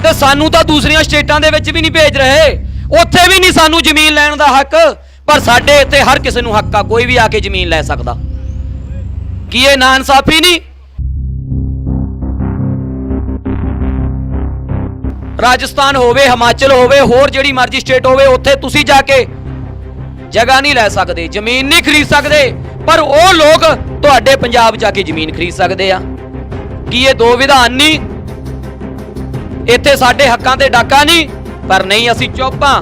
ਤੇ ਸਾਨੂੰ ਤਾਂ ਦੂਸਰੀਆਂ ਸਟੇਟਾਂ ਦੇ ਵਿੱਚ ਵੀ नहीं भेज रहे, ਉੱਥੇ भी नहीं ਸਾਨੂੰ ਜ਼ਮੀਨ ਲੈਣ ਦਾ ਹੱਕ, पर ਸਾਡੇ ਇੱਥੇ ਹਰ ਕਿਸੇ ਨੂੰ ਹੱਕ ਆ, ਕੋਈ ਵੀ ਆ ਕੇ ਜ਼ਮੀਨ ਲੈ ਸਕਦਾ। ਕੀ ਇਹ ਨਾ ਇਨਸਾਫੀ नहीं? राजस्थान होवे, हिमाचल होवे, होर जिहड़ी मर्जी स्टेट होवे, उत्थे तुसी जाके जगह नहीं लै सकदे, जमीन नहीं खरीद सकदे, पर वो लोग तुहाडे पंजाब जाके जमीन खरीद सकदे आ। की ये दो विधान नहीं? इत्थे साडे हक्कां ते डाका नहीं, पर नहीं असीं चुप हां।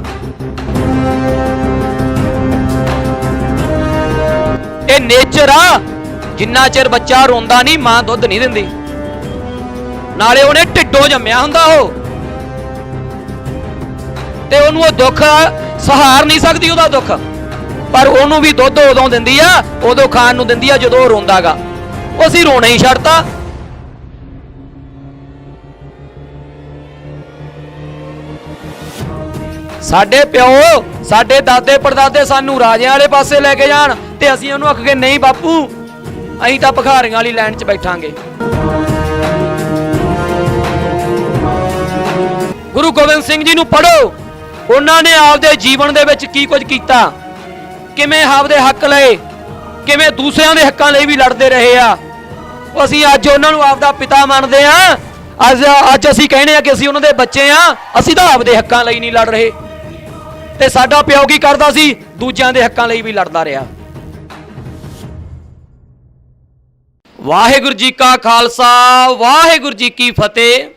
ये नेचर आ, जिन्ना चिर बच्चा रोंदा नहीं मां दुध नहीं दिंदी, नाले उहने ढिड्डों जम्मिया हुंदा हो ते ਉਹਨੂੰ दुख सहार नहीं सकती ਉਹਦਾ दुख, पर ਉਹਨੂੰ भी दुध उदों दिंदी आ, उदों खाण ਨੂੰ दिंदी आ ਜਦੋਂ ਉਹ ਰੋਂਦਾਗਾ। ਉਹ ਅਸੀਂ ਰੋਣਾ ਹੀ ਛੱਡਤਾ। ਸਾਡੇ ਪਿਓ, ਸਾਡੇ ਦਾਦੇ ਪੜਦਾਦੇ ਸਾਨੂੰ ਰਾਜਿਆਂ ਵਾਲੇ ਪਾਸੇ ਲੈ ਕੇ ਜਾਣ ਤੇ ਅਸੀਂ ਉਹਨੂੰ ਆਖ ਕੇ ਨਹੀਂ ਬਾਪੂ, ਅਸੀਂ ਤਾਂ ਭਿਖਾਰੀਆਂ ਵਾਲੀ ਲਾਈਨ 'ਚ ਬੈਠਾਂਗੇ। ਗੁਰੂ ਗੋਬਿੰਦ ਸਿੰਘ ਜੀ ਨੂੰ ਪੜ੍ਹੋ, ਉਹਨਾਂ ਨੇ ਆਪਦੇ ਜੀਵਨ ਦੇ ਵਿੱਚ ਕੀ ਕੁਝ ਕੀਤਾ, ਕਿਵੇਂ ਆਪਦੇ ਹੱਕ ਲਏ, ਕਿਵੇਂ ਦੂਸਰਿਆਂ ਦੇ ਹੱਕਾਂ ਲਈ ਵੀ ਲੜਦੇ ਰਹੇ ਆ। ਅਸੀਂ ਅੱਜ ਉਹਨਾਂ ਨੂੰ ਆਪਦਾ ਪਿਤਾ ਮੰਨਦੇ ਆ। ਅੱਜ ਅਸੀਂ ਕਹਿੰਦੇ ਆ ਕਿ ਅਸੀਂ ਉਹਨਾਂ ਦੇ ਬੱਚੇ ਆ, ਅਸੀਂ ਤਾਂ ਆਪਦੇ ਹੱਕਾਂ ਲਈ ਨਹੀਂ ਲੜ ਰਹੇ। ਤੇ ਸਾਡਾ ਪਿਓ ਕੀ ਕਰਦਾ ਸੀ? ਦੂਜਿਆਂ ਦੇ ਹੱਕਾਂ ਲਈ ਵੀ ਲੜਦਾ ਰਿਹਾ। ਵਾਹਿਗੁਰੂ ਜੀ ਕਾ ਖਾਲਸਾ, ਵਾਹਿਗੁਰੂ ਜੀ ਕੀ ਫਤਿਹ।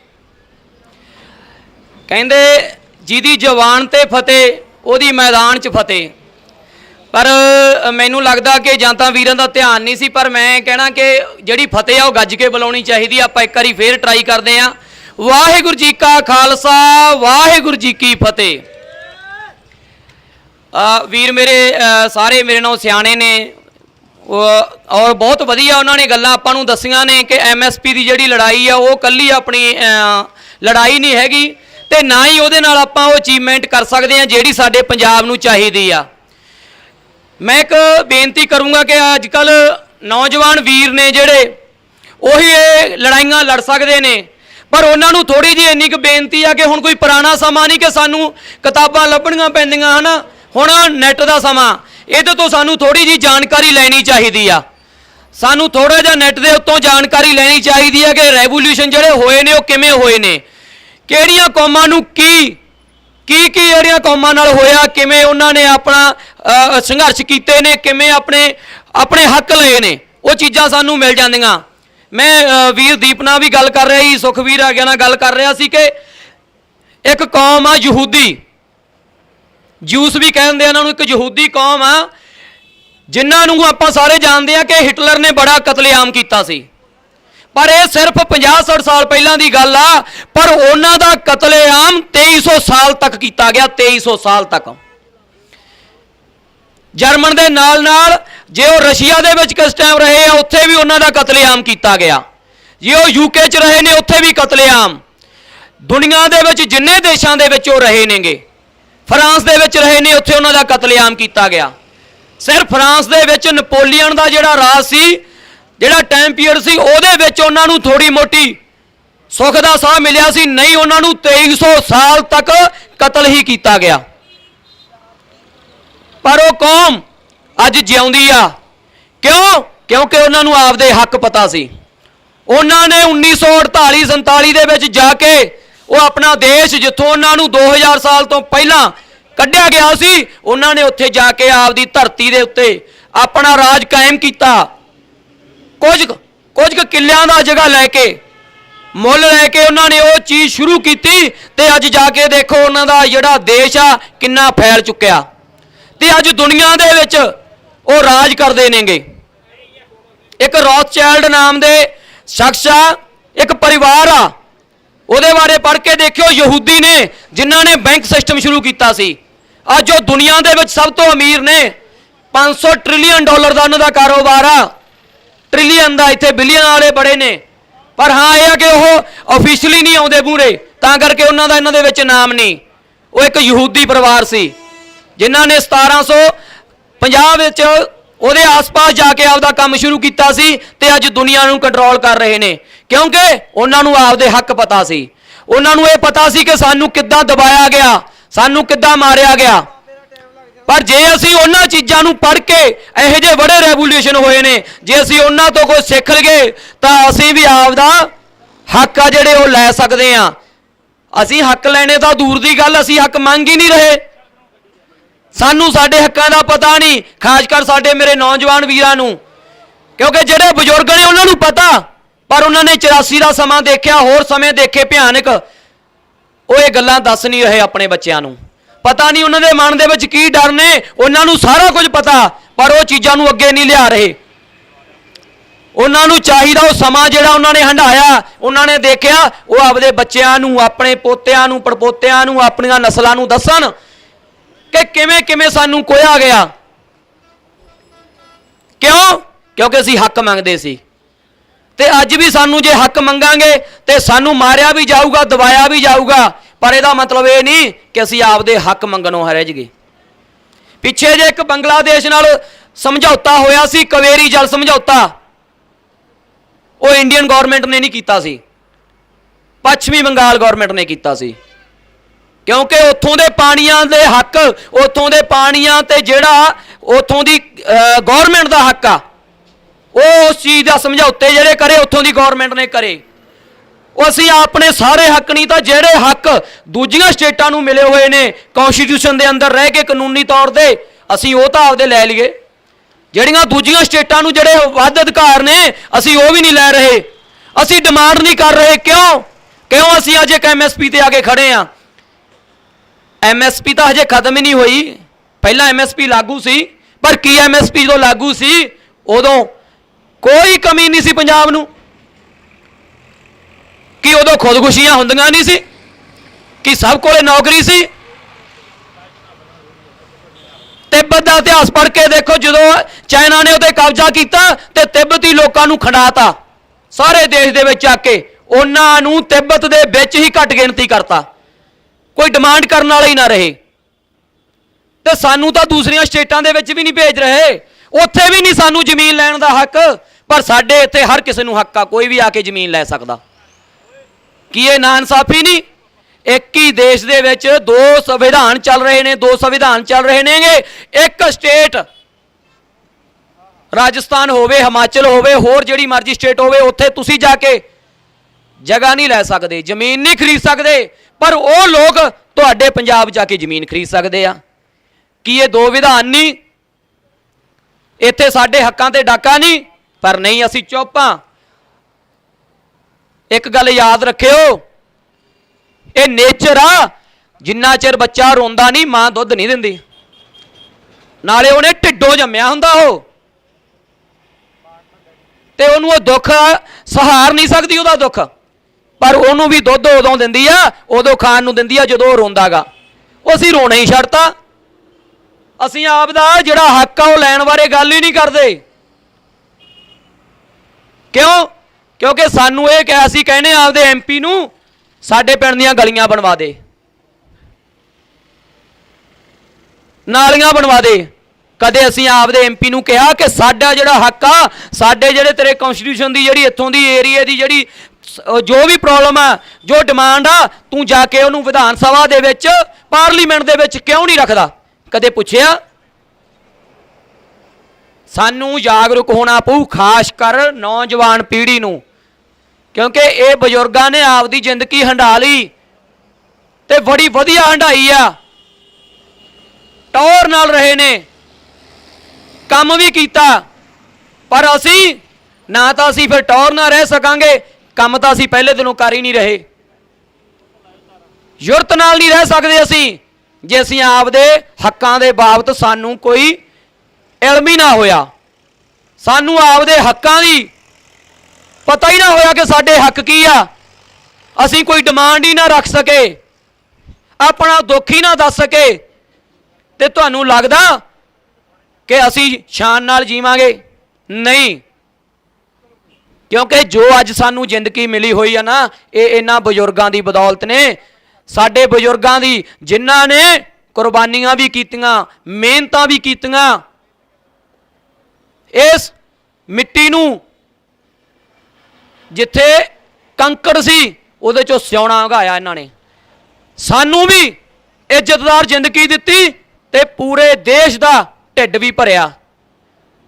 ਕਹਿੰਦੇ ਜਿਹਦੀ ਜਵਾਨ ਤੇ ਫਤਿਹ, ਉਹਦੀ मैदान 'ਚ ਫਤਿਹ। पर मैनू लगता कि ਜਾਂ ਤਾਂ ਵੀਰਾਂ ਦਾ ਧਿਆਨ नहीं सी, पर मैं कहना कि ਜਿਹੜੀ ਫਤਿਹ ਆ ਉਹ ਗੱਜ ਕੇ ਬੁਲਾਉਣੀ ਚਾਹੀਦੀ। ਆਪਾਂ ਇੱਕ ਵਾਰੀ ਫੇਰ ਟਰਾਈ ਕਰਦੇ ਆਂ। ਵਾਹਿਗੁਰੂ ਜੀ ਕਾ ਖਾਲਸਾ, ਵਾਹਿਗੁਰੂ ਜੀ ਕੀ ਫਤਿਹ। ਵੀਰ ਮੇਰੇ ਸਾਰੇ ਮੇਰੇ ਨਾਲ ਸਿਆਣੇ ਨੇ और बहुत वधिया उन्होंने गल्लां आपां नूं दस्सियां ने कि MSP की जिहड़ी लड़ाई आ वो कल्ली अपनी लड़ाई नहीं हैगी, ते ना ही उहदे नाल आपां वो अचीवमेंट कर सकते हैं जिहड़ी साडे पंजाब नूं चाहीदी आ। मैं एक बेनती करूँगा कि अजकल नौजवान वीर ने जिहड़े उही ये लड़ाइयां लड़ सकते हैं, पर उन्होंने थोड़ी जी इन्नी क बेनती आ कि हुण कोई पुराना समा नहीं कि सानू किताबां लभणियां पैंदियां है ना, हुण नैट दा समा, ਇਹਦੇ ਤੋਂ ਸਾਨੂੰ ਥੋੜੀ ਜੀ ਜਾਣਕਾਰੀ ਲੈਣੀ ਚਾਹੀਦੀ ਆ। ਸਾਨੂੰ ਥੋੜਾ ਜਿਹਾ ਨੈਟ ਦੇ ਉੱਤੋਂ ਜਾਣਕਾਰੀ ਲੈਣੀ ਚਾਹੀਦੀ ਆ ਕਿ ਰੈਵੋਲੂਸ਼ਨ ਜਿਹੜੇ ਹੋਏ ਨੇ ਉਹ ਕਿਵੇਂ ਹੋਏ ਨੇ, ਕਿਹੜੀਆਂ ਕੌਮਾਂ ਨੂੰ ਕੀ ਜਿਹੜੀਆਂ ਕੌਮਾਂ ਨਾਲ ਹੋਇਆ, ਕਿਵੇਂ ਉਹਨਾਂ ਨੇ ਆਪਣਾ ਸੰਘਰਸ਼ ਕੀਤੇ ਨੇ, ਕਿਵੇਂ ਆਪਣੇ ਹੱਕ ਲਏ ਨੇ, ਉਹ ਚੀਜ਼ਾਂ ਸਾਨੂੰ ਮਿਲ ਜਾਂਦੀਆਂ। ਮੈਂ ਵੀਰ ਦੀਪ ਨਾਲ ਵੀ ਗੱਲ ਕਰ ਰਿਹਾ ਸੀ, ਸੁਖਵੀਰ ਆ ਗਿਆ ਨਾਲ ਗੱਲ ਕਰ ਰਿਹਾ ਸੀ ਕਿ ਇੱਕ ਕੌਮ ਆ ਯਹੂਦੀ, ਜੂਸ भी कहते हैं उन्होंने, एक यहूदी कौम आ जिन्हां नूं आपां सारे जानते हैं कि हिटलर ने बड़ा कतलेआम कीता सी, पर यह सिर्फ 50-60 साल पहलां दी गल आ, पर उन्हां दा कतलेआम 2300 साल तक किया गया। 2300 साल तक जर्मन दे नाल नाल जे वो रशिया दे विच किस टाइम रहे आ उत्थे भी उन्हां दा कतलेआम किया गया, जे वो यूके च रहे ने उत्थे भी कतलेआम, दुनिया दे विच जिन्ने देशां दे विच वो रहे नेगे, फ्रांस दे विच रहे ने उत्थे उन्हां दा कतलेआम किया गया। सिर्फ फ्रांस दे विच नपोलियन दा जिहड़ा राज सी, जिहड़ा टाइम पीरियड सी, उहदे विच उन्हां नूं थोड़ी मोटी सुख दा साह मिलिया सी, नहीं उन्हां नूं 2300 साल तक कतल ही किया गया। पर वो कौम अज जिउंदी आ क्यों? क्योंकि उन्हां नूं आपदे हक पता सी। उन्हां ने 1948-47 दे विच जाके वो अपना देश जिथों उन्होंने 2000 साल तो पहला कढ़िया गया सी, उन्होंने उत्थे जाके आपदी धरती दे उत्ते अपना राज कायम किया। कुछ किलियां दा जगह लैके मुल लैके उन्होंने वो चीज़ शुरू की, ते अज जाके देखो उन्हों दा जिहड़ा देश आ किन्ना फैल चुक्या, ते अज दुनिया दे विच वो राज करदे नेगे। एक रॉथचाइल्ड नाम दे शख्स आ, एक परिवार आ, ਉਹਦੇ ਬਾਰੇ पढ़ के देखियो, यहूदी ने जिन्हों ने बैंक सिस्टम शुरू किया सी। अज जो दुनिया के विच सब तो अमीर ने, 500 ट्रिलियन डॉलर का उन्होंने कारोबार आ, ट्रिलियन का, इतने बिलियन वाले बड़े ने, पर हाँ यह कि वह ऑफिशियली नहीं आते मूहरे, तां करके उन्हों का इन्हां दे विच नाम नहीं। वो एक यहूदी परिवार सी जिन्हों ने 1750 विच ਉਹਦੇ आस-पास जाके आपदा काम शुरू किया सी, ते अज दुनिया नूं कंट्रोल कर रहे ने, क्योंकि उन्होंने आपदे हक पता सी। ਉਹਨਾਂ ਨੂੰ ਇਹ ਪਤਾ ਸੀ ਕਿ ਸਾਨੂੰ ਕਿੱਦਾਂ ਦਬਾਇਆ ਗਿਆ, ਸਾਨੂੰ ਕਿੱਦਾਂ ਮਾਰਿਆ ਗਿਆ। ਪਰ ਜੇ ਅਸੀਂ ਉਹਨਾਂ ਚੀਜ਼ਾਂ ਨੂੰ ਪੜ੍ਹ ਕੇ ਇਹੋ ਜਿਹੇ ਬੜੇ ਰੈਵੋਲੂਸ਼ਨ ਹੋਏ ਨੇ, ਜੇ ਅਸੀਂ ਉਹਨਾਂ ਤੋਂ ਕੁਝ ਸਿੱਖ ਲਈਏ ਤਾਂ ਅਸੀਂ ਵੀ ਆਪਦਾ ਹੱਕ ਆ ਜਿਹੜੇ ਉਹ ਲੈ ਸਕਦੇ ਆ। ਅਸੀਂ ਹੱਕ ਲੈਣੇ ਤਾਂ ਦੂਰ ਦੀ ਗੱਲ, ਅਸੀਂ ਹੱਕ ਮੰਗ ਹੀ ਨਹੀਂ ਰਹੇ। ਸਾਨੂੰ ਸਾਡੇ ਹੱਕਾਂ ਦਾ ਪਤਾ ਨਹੀਂ, ਖਾਸ ਕਰ ਸਾਡੇ ਮੇਰੇ ਨੌਜਵਾਨ ਵੀਰਾਂ ਨੂੰ, ਕਿਉਂਕਿ ਜਿਹੜੇ ਬਜ਼ੁਰਗ ਨੇ ਉਹਨਾਂ ਨੂੰ ਪਤਾ, ਪਰ ਉਹਨਾਂ ਨੇ 84 ਦਾ ਸਮਾਂ ਦੇਖਿਆ, ਹੋਰ ਸਮੇਂ ਦੇਖੇ ਭਿਆਨਕ, ਉਹ ਇਹ ਗੱਲਾਂ ਦੱਸ ਨਹੀਂ ਰਹੇ ਆਪਣੇ ਬੱਚਿਆਂ ਨੂੰ। ਪਤਾ ਨਹੀਂ ਉਹਨਾਂ ਦੇ ਮਨ ਦੇ ਵਿੱਚ ਕੀ ਡਰ ਨੇ, ਉਹਨਾਂ ਨੂੰ ਸਾਰਾ ਕੁਝ ਪਤਾ, ਪਰ ਉਹ ਚੀਜ਼ਾਂ ਨੂੰ ਅੱਗੇ ਨਹੀਂ ਲਿਆ ਰਹੇ। ਉਹਨਾਂ ਨੂੰ ਚਾਹੀਦਾ ਉਹ ਸਮਾਂ ਜਿਹੜਾ ਉਹਨਾਂ ਨੇ ਹੰਢਾਇਆ, ਉਹਨਾਂ ਨੇ ਦੇਖਿਆ, ਉਹ ਆਪਦੇ ਬੱਚਿਆਂ ਨੂੰ, ਆਪਣੇ ਪੋਤਿਆਂ ਨੂੰ, ਪੜਪੋਤਿਆਂ ਨੂੰ, ਆਪਣੀਆਂ ਨਸਲਾਂ ਨੂੰ ਦੱਸਣ ਕਿ ਕਿਵੇਂ ਕਿਵੇਂ ਸਾਨੂੰ ਕੋਇਆ ਗਿਆ। ਕਿਉਂ? ਕਿਉਂਕਿ ਅਸੀਂ ਹੱਕ ਮੰਗਦੇ ਸੀ। ਤੇ ਅੱਜ ਵੀ ਸਾਨੂੰ ਜੇ ਹੱਕ ਮੰਗਾਂਗੇ ਤੇ ਸਾਨੂੰ ਮਾਰਿਆ ਵੀ ਜਾਊਗਾ, ਦਬਾਇਆ ਵੀ ਜਾਊਗਾ, ਪਰ ਇਹਦਾ ਮਤਲਬ ਇਹ ਨਹੀਂ ਕਿ ਅਸੀਂ ਆਪਦੇ ਹੱਕ ਮੰਗਣੋਂ ਹਰੇ ਜਗੇ। ਪਿੱਛੇ ਜੇ ਇੱਕ ਬੰਗਲਾਦੇਸ਼ ਨਾਲ ਸਮਝੌਤਾ ਹੋਇਆ ਸੀ, ਕਾਵੇਰੀ ਜਲ ਸਮਝੌਤਾ, ਉਹ ਇੰਡੀਅਨ ਗਵਰਨਮੈਂਟ ਨੇ ਨਹੀਂ ਕੀਤਾ ਸੀ, ਪੱਛਮੀ ਬੰਗਾਲ ਗਵਰਨਮੈਂਟ ਨੇ ਕੀਤਾ ਸੀ। ਕਿਉਂਕਿ ਉੱਥੋਂ ਦੇ ਪਾਣੀਆਂ ਦੇ ਹੱਕ, ਉੱਥੋਂ ਦੇ ਪਾਣੀਆਂ ਤੇ ਜਿਹੜਾ ਉੱਥੋਂ ਦੀ ਗਵਰਨਮੈਂਟ ਦਾ ਹੱਕ ਆ, ਉਹ ਉਸ ਚੀਜ਼ ਦਾ ਸਮਝੌਤੇ ਜਿਹੜੇ ਕਰੇ ਉੱਥੋਂ ਦੀ ਗਵਰਨਮੈਂਟ ਨੇ ਕਰੇ। ਉਹ ਅਸੀਂ ਆਪਣੇ ਸਾਰੇ ਹੱਕ ਨਹੀਂ ਤਾਂ ਜਿਹੜੇ ਹੱਕ ਦੂਜੀਆਂ ਸਟੇਟਾਂ ਨੂੰ ਮਿਲੇ ਹੋਏ ਨੇ ਕੌਂਸਟੀਟਿਊਸ਼ਨ ਦੇ ਅੰਦਰ ਰਹਿ ਕੇ ਕਾਨੂੰਨੀ ਤੌਰ ਤੇ, ਅਸੀਂ ਉਹ ਤਾਂ ਆਪਦੇ ਲੈ ਲਈਏ। ਜਿਹੜੀਆਂ ਦੂਜੀਆਂ ਸਟੇਟਾਂ ਨੂੰ ਜਿਹੜੇ ਵੱਧ ਅਧਿਕਾਰ ਨੇ, ਅਸੀਂ ਉਹ ਵੀ ਨਹੀਂ ਲੈ ਰਹੇ, ਅਸੀਂ ਡਿਮਾਂਡ ਨਹੀਂ ਕਰ ਰਹੇ। ਕਿਉਂ ਅਸੀਂ ਅੱਜ ਇੱਕ MSP ਤੇ ਆ ਕੇ ਖੜੇ ਆ। MSP ਤਾਂ ਹਜੇ ਖਤਮ ਹੀ ਨਹੀਂ ਹੋਈ, ਪਹਿਲਾਂ MSP ਲਾਗੂ ਸੀ, ਪਰ ਕੀ MSP ਜਦੋਂ ਲਾਗੂ ਸੀ ਉਦੋਂ ਕੋਈ ਕਮੀ ਨਹੀਂ ਸੀ ਪੰਜਾਬ ਨੂੰ? ਕਿ ਉਦੋਂ ਖੁਦਕੁਸ਼ੀਆਂ ਹੁੰਦੀਆਂ ਨਹੀਂ ਸੀ? ਕਿ ਸਭ ਕੋਲੇ ਨੌਕਰੀ ਸੀ? ਤਿੱਬਤ ਦਾ ਇਤਿਹਾਸ ਪੜ੍ਹ ਕੇ ਦੇਖੋ, ਜਦੋਂ ਚਾਈਨਾ ਨੇ ਉਹਤੇ ਕਬਜ਼ਾ ਕੀਤਾ ਤੇ ਤਿੱਬਤੀ ਲੋਕਾਂ ਨੂੰ ਖੰਡਾਤਾ ਸਾਰੇ ਦੇਸ਼ ਦੇ ਵਿੱਚ ਆ ਕੇ, ਉਹਨਾਂ ਨੂੰ ਤਿੱਬਤ ਦੇ ਵਿੱਚ ਹੀ ਘੱਟ ਗਿਣਤੀ ਕਰਤਾ, ਕੋਈ ਡਿਮਾਂਡ ਕਰਨ ਵਾਲਾ ਹੀ ਨਾ ਰਹੇ। ਤੇ ਸਾਨੂੰ ਤਾਂ ਦੂਸਰੀਆਂ ਸਟੇਟਾਂ ਦੇ ਵਿੱਚ ਵੀ ਨਹੀਂ ਭੇਜ ਰਹੇ, ਉੱਥੇ ਵੀ ਨਹੀਂ ਸਾਨੂੰ ਜ਼ਮੀਨ ਲੈਣ ਦਾ ਹੱਕ, ਪਰ ਸਾਡੇ ਇੱਥੇ ਹਰ ਕਿਸੇ ਨੂੰ ਹੱਕ ਆ, ਕੋਈ ਵੀ ਆ ਕੇ ਜ਼ਮੀਨ ਲੈ ਸਕਦਾ। ਕੀ ਇਹ ਨਾ ਇਨਸਾਫੀ ਨਹੀਂ? ਇੱਕ ਹੀ ਦੇਸ਼ ਦੇ ਵਿੱਚ ਦੋ ਸੰਵਿਧਾਨ ਚੱਲ ਰਹੇ ਨੇ, ਦੋ ਸੰਵਿਧਾਨ ਚੱਲ ਰਹੇ ਨੇਗੇ। ਇੱਕ ਸਟੇਟ ਰਾਜਸਥਾਨ ਹੋਵੇ, ਹਿਮਾਚਲ ਹੋਵੇ, ਹੋਰ ਜਿਹੜੀ ਮਰਜ਼ੀ ਸਟੇਟ ਹੋਵੇ, ਉੱਥੇ ਤੁਸੀਂ ਜਾ ਕੇ ਜਗ੍ਹਾ ਨਹੀਂ ਲੈ ਸਕਦੇ, ਜ਼ਮੀਨ ਨਹੀਂ ਖਰੀਦ ਸਕਦੇ, ਪਰ ਉਹ ਲੋਕ ਤੁਹਾਡੇ ਪੰਜਾਬ ਜਾ ਕੇ ਜ਼ਮੀਨ ਖਰੀਦ ਸਕਦੇ ਆ। ਕੀ ਇਹ ਦੋ ਵਿਧਾਨ ਨਹੀਂ? ਇੱਥੇ ਸਾਡੇ ਹੱਕਾਂ ਤੇ ਡਾਕਾ ਨਹੀਂ? ਪਰ ਨਹੀਂ, ਅਸੀਂ ਚੁੱਪ ਹਾਂ। ਇੱਕ ਗੱਲ ਯਾਦ ਰੱਖਿਓ, ਇਹ ਨੇਚਰ ਆ, ਜਿੰਨਾ ਚਿਰ ਬੱਚਾ ਰੋਂਦਾ ਨਹੀਂ ਮਾਂ ਦੁੱਧ ਨਹੀਂ ਦਿੰਦੀ। ਨਾਲੇ ਉਹਨੇ ਢਿੱਡੋਂ ਜੰਮਿਆ ਹੁੰਦਾ ਉਹ, ਤੇ ਉਹਨੂੰ ਉਹ ਦੁੱਖ ਸਹਾਰ ਨਹੀਂ ਸਕਦੀ ਉਹਦਾ ਦੁੱਖ, ਪਰ ਉਹਨੂੰ ਵੀ ਦੁੱਧ ਉਦੋਂ ਦਿੰਦੀ ਆ, ਉਦੋਂ ਖਾਣ ਨੂੰ ਦਿੰਦੀ ਆ ਜਦੋਂ ਉਹ ਰੋਂਦਾਗਾ। ਉਹ ਅਸੀਂ ਰੋਣਾ ਹੀ ਛੱਡਤਾ। ਅਸੀਂ ਆਪ ਦਾ ਜਿਹੜਾ ਹੱਕ ਆ ਉਹ ਲੈਣ ਬਾਰੇ ਗੱਲ ਹੀ ਨਹੀਂ ਕਰਦੇ। ਕਿਉਂ? ਕਿਉਂਕਿ ਸਾਨੂੰ ਇਹ ਕਿਹਾ, ਅਸੀਂ ਕਹਿੰਦੇ ਆਪਦੇ MP ਨੂੰ ਸਾਡੇ ਪਿੰਡ ਦੀਆਂ ਗਲੀਆਂ ਬਣਵਾ ਦੇ, ਨਾਲੀਆਂ ਬਣਵਾ ਦੇ। ਕਦੇ ਅਸੀਂ ਆਪਦੇ MP ਨੂੰ ਕਿਹਾ ਕਿ ਸਾਡਾ ਜਿਹੜਾ ਹੱਕ ਆ, ਸਾਡੇ ਜਿਹੜੇ ਤੇਰੇ ਕੌਂਸਟੀਟਿਊਸ਼ਨ ਦੀ ਜਿਹੜੀ ਇੱਥੋਂ ਦੀ ਏਰੀਆ ਦੀ ਜਿਹੜੀ ਜੋ ਵੀ ਪ੍ਰੋਬਲਮ ਆ, ਜੋ ਡਿਮਾਂਡ ਆ, ਤੂੰ ਜਾ ਕੇ ਉਹਨੂੰ ਵਿਧਾਨ ਸਭਾ ਦੇ ਵਿੱਚ, ਪਾਰਲੀਮੈਂਟ ਦੇ ਵਿੱਚ ਕਿਉਂ ਨਹੀਂ ਰੱਖਦਾ? ਕਦੇ ਪੁੱਛਿਆ? ਸਾਨੂੰ ਜਾਗਰੂਕ ਹੋਣਾ ਪਊ, ਖਾਸ ਕਰ ਨੌਜਵਾਨ ਪੀੜ੍ਹੀ ਨੂੰ, ਕਿਉਂਕਿ ਇਹ ਬਜ਼ੁਰਗਾਂ ਨੇ ਆਪਦੀ ਜ਼ਿੰਦਗੀ ਹੰਢਾ ਲਈ ਤੇ ਬੜੀ ਵਧੀਆ ਹੰਢਾਈ ਆ, ਟੌਰ ਨਾਲ ਰਹੇ ਨੇ, ਕੰਮ ਵੀ ਕੀਤਾ। ਪਰ ਅਸੀਂ ਨਾ ਤਾਂ ਅਸੀਂ ਫਿਰ ਟੌਰ ਨਾਲ ਰਹਿ ਸਕਾਂਗੇ, ਕੰਮ ਤਾਂ ਅਸੀਂ ਪਹਿਲੇ ਦਿਨੋਂ ਕਰ ਹੀ ਨਹੀਂ ਰਹੇ, ਯੁਰਤ ਨਾਲ ਨਹੀਂ ਰਹਿ ਸਕਦੇ ਅਸੀਂ, ਜੇ ਅਸੀਂ ਆਪਦੇ ਹੱਕਾਂ ਦੇ ਬਾਬਤ ਸਾਨੂੰ ਕੋਈ ਇਲਮ ਹੀ ਨਾ ਹੋਇਆ, ਸਾਨੂੰ ਆਪਦੇ ਹੱਕਾਂ ਦੀ ਪਤਾ ਹੀ ਨਾ ਹੋਇਆ ਕਿ ਸਾਡੇ ਹੱਕ ਕੀ ਆ, ਅਸੀਂ ਕੋਈ ਡਿਮਾਂਡ ਹੀ ਨਾ ਰੱਖ ਸਕੇ, ਆਪਣਾ ਦੁੱਖ ਹੀ ਨਾ ਦੱਸ ਸਕੇ, ਤੇ ਤੁਹਾਨੂੰ ਲੱਗਦਾ ਕਿ ਅਸੀਂ ਸ਼ਾਨ ਨਾਲ ਜੀਵਾਂਗੇ? ਨਹੀਂ, ਕਿਉਂਕਿ ਜੋ ਅੱਜ ਸਾਨੂੰ ਜ਼ਿੰਦਗੀ ਮਿਲੀ ਹੋਈ ਆ ਨਾ, ਇਹ ਇਹਨਾਂ ਬਜ਼ੁਰਗਾਂ ਦੀ ਬਦੌਲਤ ਨੇ। ਸਾਡੇ ਬਜ਼ੁਰਗਾਂ ਦੀ, ਜਿਨ੍ਹਾਂ ਨੇ ਕੁਰਬਾਨੀਆਂ ਵੀ ਕੀਤੀਆਂ, ਮਿਹਨਤਾਂ ਵੀ ਕੀਤੀਆਂ, ਇਸ ਮਿੱਟੀ ਨੂੰ ਜਿੱਥੇ ਕੰਕੜ ਸੀ ਉਹਦੇ ਚੋਂ ਸਿਉਣਾ ਉਗਾਇਆ ਇਹਨਾਂ ਨੇ। ਸਾਨੂੰ ਵੀ ਇੱਜ਼ਤਦਾਰ ਜ਼ਿੰਦਗੀ ਦਿੱਤੀ ਤੇ ਪੂਰੇ ਦੇਸ਼ ਦਾ ਢਿੱਡ ਵੀ ਭਰਿਆ।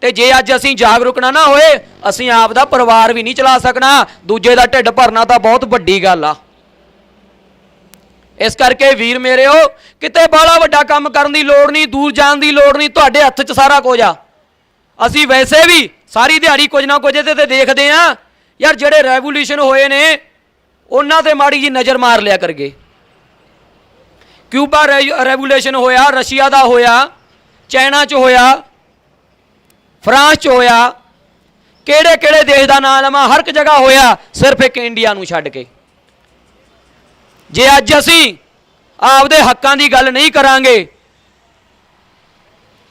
ਤੇ ਜੇ ਅੱਜ ਅਸੀਂ ਜਾਗਰੂਕ ਨਾ ਹੋਏ, ਅਸੀਂ ਆਪ ਦਾ ਪਰਿਵਾਰ ਵੀ ਨਹੀਂ ਚਲਾ ਸਕਣਾ, ਦੂਜੇ ਦਾ ਢਿੱਡ ਭਰਨਾ ਤਾਂ ਬਹੁਤ ਵੱਡੀ ਗੱਲ ਆ। ਇਸ ਕਰਕੇ ਵੀਰ ਮੇਰਿਓ, ਕਿਤੇ ਬਾਹਲਾ ਵੱਡਾ ਕੰਮ ਕਰਨ ਦੀ ਲੋੜ ਨਹੀਂ, ਦੂਰ ਜਾਣ ਦੀ ਲੋੜ ਨਹੀਂ, ਤੁਹਾਡੇ ਹੱਥ 'ਚ ਸਾਰਾ ਕੁਝ ਆ। ਅਸੀਂ ਵੈਸੇ ਵੀ ਸਾਰੀ ਦਿਹਾੜੀ ਕੁਝ ਨਾ ਕੁਝ ਤੇ ਦੇਖਦੇ ਆ ਯਾਰ, ਜਿਹੜੇ ਰੈਵੋਲੂਸ਼ਨ ਹੋਏ ਨੇ ਉਹਨਾਂ ਤੇ ਮਾੜੀ ਜੀ ਨਜ਼ਰ ਮਾਰ ਲਿਆ ਕਰਗੇ। ਕਿਊਬਾ ਰੈਵੋਲੂਸ਼ਨ ਹੋਇਆ, ਰਸ਼ੀਆ ਦਾ ਹੋਇਆ, ਚਾਈਨਾ 'ਚ ਹੋਇਆ, ਫਰਾਂਸ 'ਚ ਹੋਇਆ, ਕਿਹੜੇ ਕਿਹੜੇ ਦੇਸ਼ ਦਾ ਨਾਂ ਲਵਾਂ, ਹਰ ਇੱਕ ਜਗ੍ਹਾ ਹੋਇਆ, ਸਿਰਫ ਇੱਕ ਇੰਡੀਆ ਨੂੰ ਛੱਡ ਕੇ। ਜੇ ਅੱਜ ਅਸੀਂ ਆਪਦੇ ਹੱਕਾਂ ਦੀ ਗੱਲ ਨਹੀਂ ਕਰਾਂਗੇ,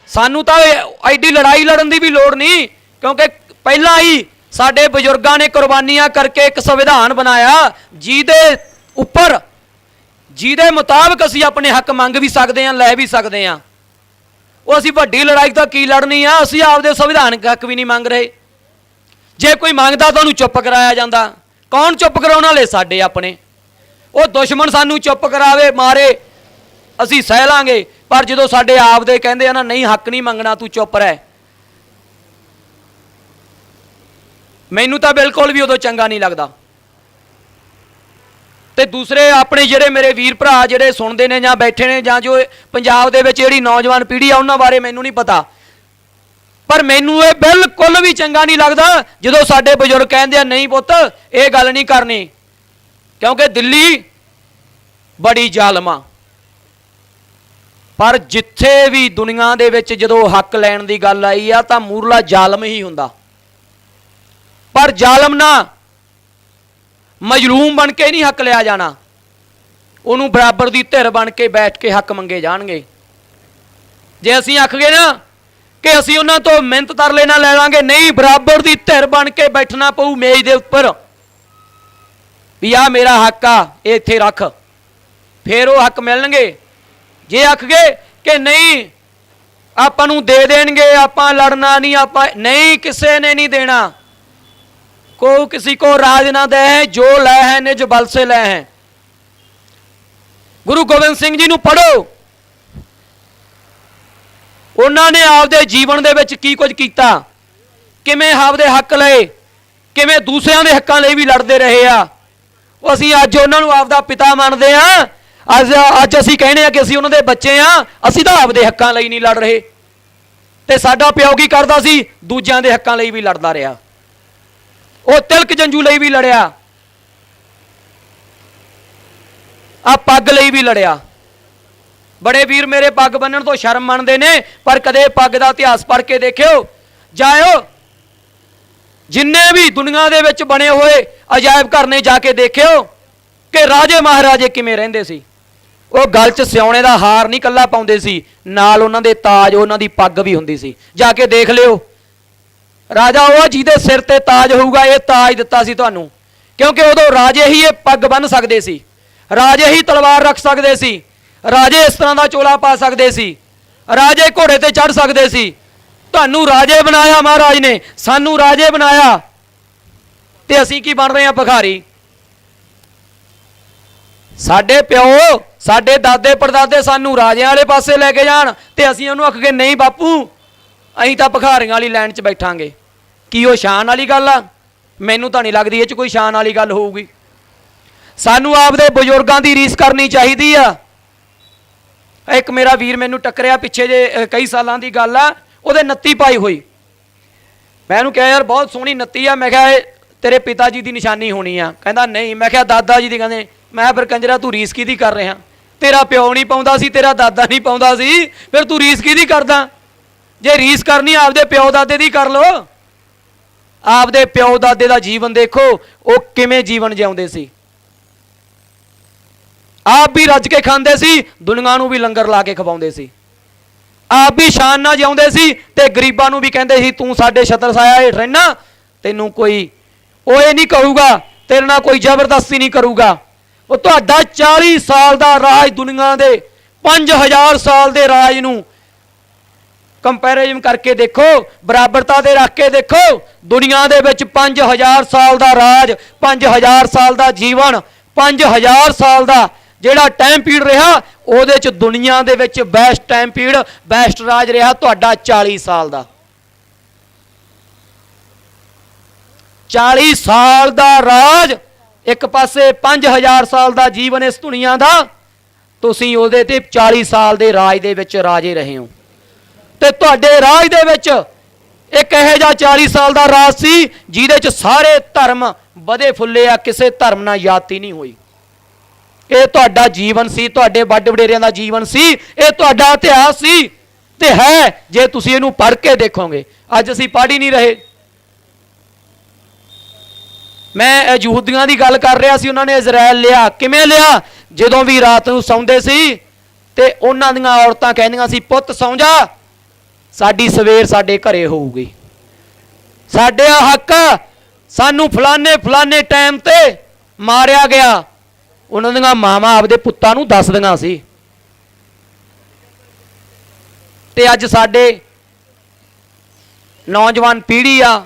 ਸਾਨੂੰ ਤਾਂ ਐਡੀ ਲੜਾਈ ਲੜਨ ਦੀ ਵੀ ਲੋੜ ਨਹੀਂ, ਕਿਉਂਕਿ ਪਹਿਲਾਂ ਹੀ ਸਾਡੇ ਬਜ਼ੁਰਗਾਂ ਨੇ ਕੁਰਬਾਨੀਆਂ ਕਰਕੇ ਇੱਕ ਸੰਵਿਧਾਨ ਬਣਾਇਆ ਜਿਹਦੇ ਉੱਪਰ, ਜਿਹਦੇ ਮੁਤਾਬਕ ਅਸੀਂ ਆਪਣੇ ਹੱਕ ਮੰਗ ਵੀ ਸਕਦੇ ਹਾਂ, ਲੈ ਵੀ ਸਕਦੇ ਹਾਂ। ਉਹ ਅਸੀਂ ਵੱਡੀ ਲੜਾਈ ਤਾਂ ਕੀ ਲੜਨੀ ਆ, ਅਸੀਂ ਆਪਦੇ ਸੰਵਿਧਾਨਕ ਹੱਕ ਵੀ ਨਹੀਂ ਮੰਗ ਰਹੇ। ਜੇ ਕੋਈ ਮੰਗਦਾ ਤਾਂ ਉਹਨੂੰ ਚੁੱਪ ਕਰਾਇਆ ਜਾਂਦਾ। ਕੌਣ ਚੁੱਪ ਕਰਾਉਣ ਵਾਲੇ? ਸਾਡੇ ਆਪਣੇ। ਉਹ ਦੁਸ਼ਮਣ ਸਾਨੂੰ ਚੁੱਪ ਕਰਾਵੇ ਮਾਰੇ ਅਸੀਂ ਸਹਿ ਲਾਂਗੇ, ਪਰ ਜਦੋਂ ਸਾਡੇ ਆਪ ਦੇ ਕਹਿੰਦੇ ਆ ਨਾ, ਨਹੀਂ ਹੱਕ ਨਹੀਂ ਮੰਗਣਾ, ਤੂੰ ਚੁੱਪ ਰਹਿ, ਮੈਨੂੰ ਤਾਂ ਬਿਲਕੁਲ ਵੀ ਉਦੋਂ ਚੰਗਾ ਨਹੀਂ ਲੱਗਦਾ। ਤੇ ਦੂਸਰੇ ਆਪਣੇ ਜਿਹੜੇ ਮੇਰੇ ਵੀਰ ਭਰਾ ਜਿਹੜੇ ਸੁਣਦੇ ਨੇ ਜਾਂ ਬੈਠੇ ਨੇ, ਜਾਂ ਜੋ ਪੰਜਾਬ ਦੇ ਵਿੱਚ ਜਿਹੜੀ ਨੌਜਵਾਨ ਪੀੜ੍ਹੀ ਆ ਉਹਨਾਂ ਬਾਰੇ ਮੈਨੂੰ ਨਹੀਂ ਪਤਾ, ਪਰ ਮੈਨੂੰ ਇਹ ਬਿਲਕੁਲ ਵੀ ਚੰਗਾ ਨਹੀਂ ਲੱਗਦਾ ਜਦੋਂ ਸਾਡੇ ਬਜ਼ੁਰਗ ਕਹਿੰਦੇ ਆ ਨਹੀਂ ਪੁੱਤ ਇਹ ਗੱਲ ਨਹੀਂ ਕਰਨੀ, ਕਿਉਂਕਿ ਦਿੱਲੀ ਬੜੀ ਜ਼ਾਲਮ ਆ। ਪਰ ਜਿੱਥੇ ਵੀ ਦੁਨੀਆ ਦੇ ਵਿੱਚ ਜਦੋਂ ਹੱਕ ਲੈਣ ਦੀ ਗੱਲ ਆਈ ਆ ਤਾਂ ਮੂਰਲਾ ਜ਼ਾਲਮ ਹੀ ਹੁੰਦਾ। ਪਰ ਜ਼ਾਲਮ ਨਾ ਮਜ਼ਲੂਮ ਬਣ ਕੇ ਨਹੀਂ ਹੱਕ ਲਿਆ ਜਾਣਾ, ਉਹਨੂੰ ਬਰਾਬਰ ਦੀ ਧਿਰ ਬਣ ਕੇ ਬੈਠ ਕੇ ਹੱਕ ਮੰਗੇ ਜਾਣਗੇ। ਜੇ ਅਸੀਂ ਆਖ ਗਏ ਨਾ ਕਿ ਅਸੀਂ ਉਹਨਾਂ ਤੋਂ ਮਿਹਨਤ ਤਰਲੇ ਨਾਲ ਲੈ ਲਾਂਗੇ, ਨਹੀਂ, ਬਰਾਬਰ ਦੀ ਧਿਰ ਬਣ ਕੇ ਬੈਠਣਾ ਪਊ ਮੇਜ਼ ਦੇ ਉੱਪਰ ਵੀ ਆ ਮੇਰਾ ਹੱਕ ਆ, ਇਹ ਇੱਥੇ ਰੱਖ, ਫਿਰ ਉਹ ਹੱਕ ਮਿਲਣਗੇ। ਜੇ ਆਖ ਗਏ ਕਿ ਨਹੀਂ ਆਪਾਂ ਨੂੰ ਦੇ ਦੇਣਗੇ, ਆਪਾਂ ਲੜਨਾ ਨਹੀਂ, ਆਪਾਂ ਨਹੀਂ, ਕਿਸੇ ਨੇ ਨਹੀਂ ਦੇਣਾ। को किसी को राज ना दे है, जो लै है निज बल से लै है। गुरु गोबिंद सिंह जी नूं पढ़ो, उन्होंने आपदे जीवन दे विच की कुछ कीता, किवें आपदे हक लए, किवें दूसरिਆਂ ਦੇ हक्कां ਲਈ भी लड़ते रहे आ। ਅਸੀਂ ਅੱਜ ਉਹਨਾਂ ਨੂੰ ਆਪਦਾ ਪਿਤਾ ਮੰਨਦੇ ਆ, ਅੱਜ ਅਸੀਂ ਕਹਿੰਦੇ ਆ ਕਿ ਅਸੀਂ ਉਹਨਾਂ ਦੇ ਬੱਚੇ ਆ, ਅਸੀਂ ਤਾਂ ਆਪਦੇ ਹੱਕਾਂ ਲਈ ਨਹੀਂ ਲੜ ਰਹੇ। ਤੇ ਸਾਡਾ ਪਿਓ ਕੀ ਕਰਦਾ ਸੀ? ਦੂਜਿਆਂ ਦੇ ਹੱਕਾਂ ਲਈ ਵੀ ਲੜਦਾ ਰਿਹਾ। ਉਹ ਤਿਲਕ ਜੰਜੂ ਲਈ ਵੀ ਲੜਿਆ, ਆ ਪੱਗ ਲਈ ਵੀ ਲੜਿਆ। ਬੜੇ ਵੀਰ ਮੇਰੇ ਪੱਗ ਬੰਨਣ ਤੋਂ ਸ਼ਰਮ ਮੰਨਦੇ ਨੇ, ਪਰ ਕਦੇ ਪੱਗ ਦਾ ਇਤਿਹਾਸ ਪੜ੍ਹ ਕੇ ਦੇਖਿਓ, ਜਾਇਓ ਜਿੰਨੇ ਵੀ ਦੁਨੀਆ ਦੇ ਵਿੱਚ ਬਣੇ ਹੋਏ ਅਜਾਇਬ ਘਰ ਨੇ ਜਾ ਕੇ ਦੇਖਿਓ ਕਿ ਰਾਜੇ ਮਹਾਰਾਜੇ ਕਿਵੇਂ ਰਹਿੰਦੇ ਸੀ। ਉਹ ਗਲ 'ਚ ਸਿਉਣੇ ਦਾ ਹਾਰ ਨਹੀਂ ਕੱਲਾ ਪਾਉਂਦੇ ਸੀ, ਨਾਲ ਉਹਨਾਂ ਦੇ ਤਾਜ, ਉਹਨਾਂ ਦੀ ਪੱਗ ਵੀ ਹੁੰਦੀ ਸੀ। ਜਾ ਕੇ ਦੇਖ ਲਿਓ। ਰਾਜਾ ਉਹ ਜਿਹਦੇ ਸਿਰ ਤੇ ਤਾਜ ਹੋਊਗਾ, ਇਹ ਤਾਜ ਦਿੱਤਾ ਸੀ ਤੁਹਾਨੂੰ, ਕਿਉਂਕਿ ਉਦੋਂ ਰਾਜੇ ਹੀ ਇਹ ਪੱਗ ਬੰਨ ਸਕਦੇ ਸੀ, ਰਾਜੇ ਹੀ ਤਲਵਾਰ ਰੱਖ ਸਕਦੇ ਸੀ, ਰਾਜੇ ਇਸ ਤਰ੍ਹਾਂ ਦਾ ਚੋਲਾ ਪਾ ਸਕਦੇ ਸੀ, ਰਾਜੇ ਘੋੜੇ ਤੇ ਚੜ੍ਹ ਸਕਦੇ ਸੀ। ਤੁਹਾਨੂੰ ਰਾਜੇ ਬਣਾਇਆ ਮਹਾਰਾਜ ਨੇ, ਸਾਨੂੰ ਰਾਜੇ ਬਣਾਇਆ, ਤੇ ਅਸੀਂ ਕੀ ਬਣ ਰਹੇ ਹਾਂ? ਭਿਖਾਰੀ। ਸਾਡੇ ਪਿਓ, ਸਾਡੇ ਦਾਦੇ ਪੜਦਾਦੇ ਸਾਨੂੰ ਰਾਜਿਆਂ ਵਾਲੇ ਪਾਸੇ ਲੈ ਕੇ ਜਾਣ, ਤੇ ਅਸੀਂ ਉਹਨੂੰ ਆਖ ਕੇ ਨਹੀਂ ਬਾਪੂ ਅਸੀਂ ਤਾਂ ਭਿਖਾਰੀਆਂ ਵਾਲੀ ਲਾਈਨ 'ਚ ਬੈਠਾਂਗੇ। ਕੀ ਉਹ ਸ਼ਾਨ ਵਾਲੀ ਗੱਲ ਆ? ਮੈਨੂੰ ਤਾਂ ਨਹੀਂ ਲੱਗਦੀ ਇਹ 'ਚ ਕੋਈ ਸ਼ਾਨ ਵਾਲੀ ਗੱਲ ਹੋਊਗੀ। ਸਾਨੂੰ ਆਪਦੇ ਬਜ਼ੁਰਗਾਂ ਦੀ ਰੀਸ ਕਰਨੀ ਚਾਹੀਦੀ ਆ। ਇੱਕ ਮੇਰਾ ਵੀਰ ਮੈਨੂੰ ਟੱਕਰਿਆ ਪਿੱਛੇ ਜੇ ਕਈ ਸਾਲਾਂ ਦੀ ਗੱਲ ਆ, ਉਹਦੇ 29 ਪਾਈ ਹੋਈ। ਮੈਂ ਉਹਨੂੰ ਕਿਹਾ ਯਾਰ ਬਹੁਤ ਸੋਹਣੀ 29 ਆ। ਮੈਂ ਕਿਹਾ ਇਹ ਤੇਰੇ ਪਿਤਾ ਜੀ ਦੀ ਨਿਸ਼ਾਨੀ ਹੋਣੀ ਆ। ਕਹਿੰਦਾ ਨਹੀਂ। ਮੈਂ ਕਿਹਾ ਦਾਦਾ ਜੀ ਦੀ। ਕਹਿੰਦੇ ਮੈਂ ਫਿਰ ਕੰਜਰਾ ਤੂੰ ਰੀਸ ਕਿਹਦੀ ਕਰ ਰਿਹਾ? ਤੇਰਾ ਪਿਓ ਨਹੀਂ ਪਾਉਂਦਾ ਸੀ, ਤੇਰਾ ਦਾਦਾ ਨਹੀਂ ਪਾਉਂਦਾ ਸੀ, ਫਿਰ ਤੂੰ ਰੀਸ ਕਿਹਦੀ ਕਰਦਾ? ਜੇ ਰੀਸ ਕਰਨੀ ਆਪਦੇ ਪਿਓ ਦਾਦੇ ਦੀ ਕਰ ਲੋ। ਆਪਦੇ ਪਿਓ ਦਾਦੇ ਦਾ ਜੀਵਨ ਦੇਖੋ, ਉਹ ਕਿਵੇਂ ਜੀਵਨ ਜਿਉਂਦੇ ਸੀ। ਆਪ ਵੀ ਰੱਜ ਕੇ ਖਾਂਦੇ ਸੀ, ਦੁਨੀਆ ਨੂੰ ਵੀ ਲੰਗਰ ਲਾ ਕੇ ਖਵਾਉਂਦੇ ਸੀ। ਆਪ ਵੀ ਸ਼ਾਨ ਨਾਲ ਜਿਉਂਦੇ ਸੀ, ਤੇ ਗਰੀਬਾਂ ਨੂੰ ਵੀ ਕਹਿੰਦੇ ਸੀ ਤੂੰ ਸਾਡੇ ਛਤਰ ਛਾਇਆ ਹੇਠ ਰਹਿਣਾ, ਤੈਨੂੰ ਕੋਈ ਉਹ ਇਹ ਨਹੀਂ ਕਹੂਗਾ, ਤੇਰੇ ਨਾਲ ਕੋਈ ਜ਼ਬਰਦਸਤੀ ਨਹੀਂ ਕਰੂਗਾ। ਉਹ ਤੁਹਾਡਾ 40 ਸਾਲ ਦਾ ਰਾਜ ਦੁਨੀਆ ਦੇ 5000 ਸਾਲ ਦੇ ਰਾਜ ਨੂੰ ਕੰਪੈਰੀਜ਼ਨ ਕਰਕੇ ਦੇਖੋ, ਬਰਾਬਰਤਾ ਦੇ ਰੱਖ ਕੇ ਦੇਖੋ। ਦੁਨੀਆ ਦੇ ਵਿੱਚ 5000 ਸਾਲ ਦਾ ਰਾਜ, 5000 ਸਾਲ ਦਾ ਜੀਵਨ 5000 ਸਾਲ ਦਾ ਜਿਹੜਾ ਟਾਈਮ ਪੀਰੀਅਡ ਰਿਹਾ, ਉਹਦੇ ਚ ਦੁਨੀਆ ਦੇ ਵਿੱਚ ਬੈਸਟ ਟਾਈਮ ਪੀਰੀਅਡ, ਬੈਸਟ ਰਾਜ ਰਿਹਾ ਤੁਹਾਡਾ 40 ਸਾਲ ਦਾ। 40 ਸਾਲ ਦਾ ਰਾਜ, ਇੱਕ ਪਾਸੇ 5000 ਸਾਲ ਦਾ ਜੀਵਨ ਇਸ ਦੁਨੀਆ ਦਾ, ਤੁਸੀਂ ਉਹਦੇ ਤੇ 40 ਸਾਲ ਦੇ ਰਾਜ ਦੇ ਵਿੱਚ ਰਾਜੇ ਰਹੇ ਹੋ। ਤੇ ਤੁਹਾਡੇ ਰਾਜ ਦੇ ਵਿੱਚ ਇੱਕ ਇਹੋ ਜਿਹਾ 40 ਸਾਲ ਦਾ ਰਾਜ ਸੀ ਜਿਹਦੇ ਚ ਸਾਰੇ ਧਰਮ ਵਧੇ ਫੁੱਲੇ ਆ, ਕਿਸੇ ਧਰਮ ਨਾਲ ਜਾਤੀ ਨਹੀਂ ਹੋਈ। ਇਹ ਤੁਹਾਡਾ ਜੀਵਨ ਸੀ, ਤੁਹਾਡੇ ਵੱਡ ਵਡੇਰਿਆਂ ਦਾ ਜੀਵਨ ਸੀ, ਇਹ ਤੁਹਾਡਾ ਇਤਿਹਾਸ ਸੀ ਤੇ ਹੈ, ਜੇ ਤੁਸੀਂ ਇਹਨੂੰ ਪੜ੍ਹ ਕੇ ਦੇਖੋਗੇ। ਅੱਜ ਅਸੀਂ ਪੜ੍ਹ ਹੀ ਨਹੀਂ ਰਹੇ। ਮੈਂ ਯਹੂਦੀਆਂ ਦੀ ਗੱਲ ਕਰ ਰਿਹਾ ਸੀ, ਉਹਨਾਂ ਨੇ ਇਜ਼ਰਾਈਲ ਲਿਆ। ਕਿਵੇਂ ਲਿਆ? ਜਦੋਂ ਵੀ ਰਾਤ ਨੂੰ ਸੌਂਦੇ ਸੀ ਤੇ ਉਹਨਾਂ ਦੀਆਂ ਔਰਤਾਂ ਕਹਿੰਦੀਆਂ ਸੀ, ਪੁੱਤ ਸੌਂ ਜਾ, ਸਾਡੀ ਸਵੇਰ ਸਾਡੇ ਘਰੇ ਹੋਊਗੀ, ਸਾਡੇ ਹੱਕ, ਸਾਨੂੰ ਫਲਾਣੇ ਫਲਾਣੇ ਟਾਈਮ ਤੇ ਮਾਰਿਆ ਗਿਆ। ਉਹਨਾਂ ਦੀਆਂ ਮਾਵਾਂ ਆਪਦੇ ਪੁੱਤਾਂ ਨੂੰ ਦੱਸਦੀਆਂ ਸੀ। ਤੇ ਅੱਜ ਸਾਡੇ ਨੌਜਵਾਨ ਪੀੜ੍ਹੀ ਆ,